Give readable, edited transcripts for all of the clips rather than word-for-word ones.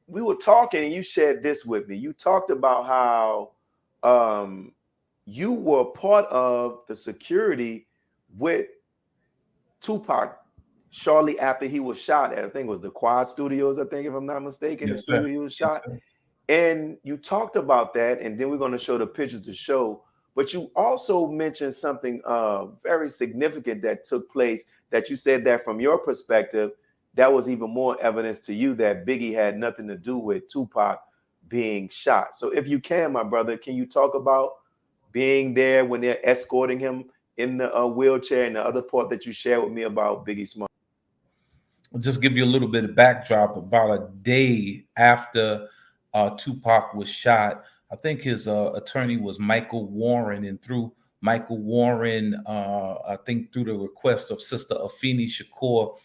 we were talking and you shared this with me. You talked about how you were part of the security with Tupac shortly after he was shot at, I think it was the Quad Studios, I think, if I'm not mistaken, the Yes, sir. studio he was Yes, shot. sir. And you talked about that, and then we're going to show the pictures to show. But you also mentioned something very significant that took place, that you said that from your perspective, that was even more evidence to you that Biggie had nothing to do with Tupac being shot. So if you can, my brother, can you talk about being there when they're escorting him in the wheelchair, and the other part that you shared with me about Biggie Small? I'll just give you a little bit of backdrop. About a day after Tupac was shot, I think his attorney was Michael Warren, and through Michael Warren, I think through the request of Sister Afeni Shakur,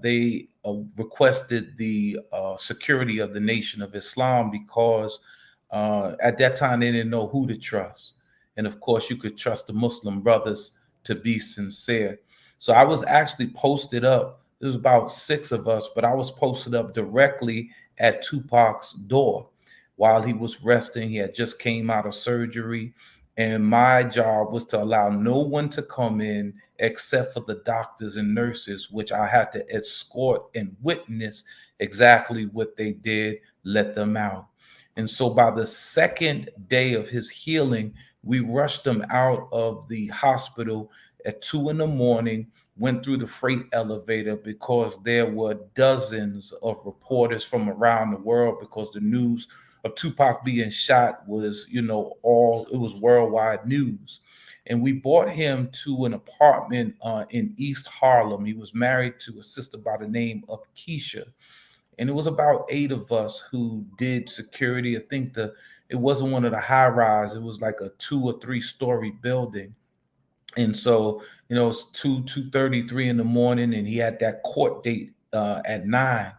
they requested the security of the Nation of Islam, because at that time they didn't know who to trust. And of course, you could trust the Muslim brothers to be sincere. So I was actually posted up. There was about 6 of us, but I was posted up directly at Tupac's door while he was resting. He had just came out of surgery, and my job was to allow no one to come in except for the doctors and nurses, which I had to escort and witness exactly what they did, let them out. And so by the second day of his healing, we rushed him out of the hospital at 2 in the morning, went through the freight elevator because there were dozens of reporters from around the world, because the news of Tupac being shot was, it was worldwide news. And we brought him to an apartment in East Harlem. He was married to a sister by the name of Keisha, and it was about 8 of us who did security. I think it wasn't one of the high rise; it was like a 2 or 3 story building. And so, it's 2:33 in the morning, and he had that court date at 9.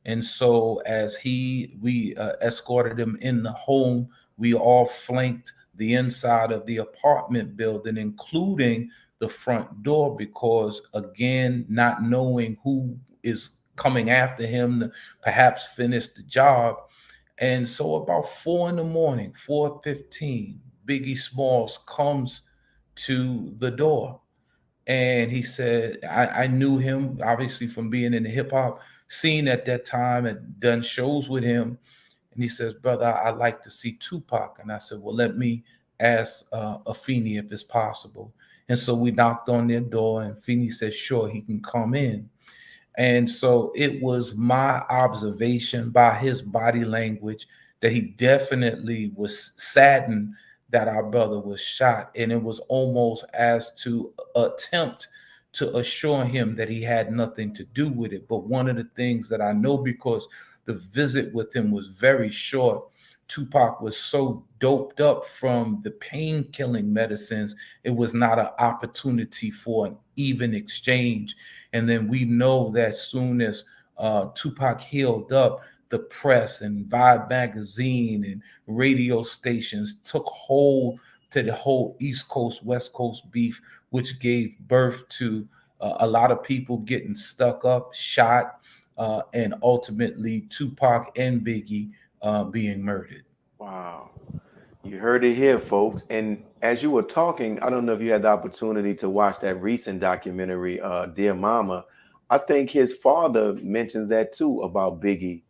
And so, as we escorted him in the home, we all flanked the inside of the apartment building, including the front door, because again, not knowing who is coming after him to perhaps finish the job. And so, about 4 in the morning, 4:15, Biggie Smalls comes to the door, and he said, I knew him obviously from being in the hip hop scene at that time and done shows with him. And he says, "Brother, I'd like to see Tupac." And I said, "Well, let me ask Afeni if it's possible." And so we knocked on their door, and Afeni said, "Sure, he can come in." And so it was my observation by his body language that he definitely was saddened that our brother was shot. And it was almost as to attempt to assure him that he had nothing to do with it. But one of the things that I know, because the visit with him was very short, Tupac was so doped up from the pain killing medicines, it was not an opportunity for an even exchange. And then we know that soon as Tupac healed up, the press and Vibe magazine and radio stations took hold to the whole East Coast, West Coast beef, which gave birth to a lot of people getting stuck up, shot, and ultimately Tupac and Biggie being murdered. Wow. You heard it here, folks. And as you were talking, I don't know if you had the opportunity to watch that recent documentary, Dear Mama. I think his father mentions that too, about Biggie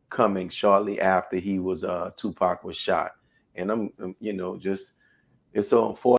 coming shortly after he was Tupac was shot. And just it's so unfortunate.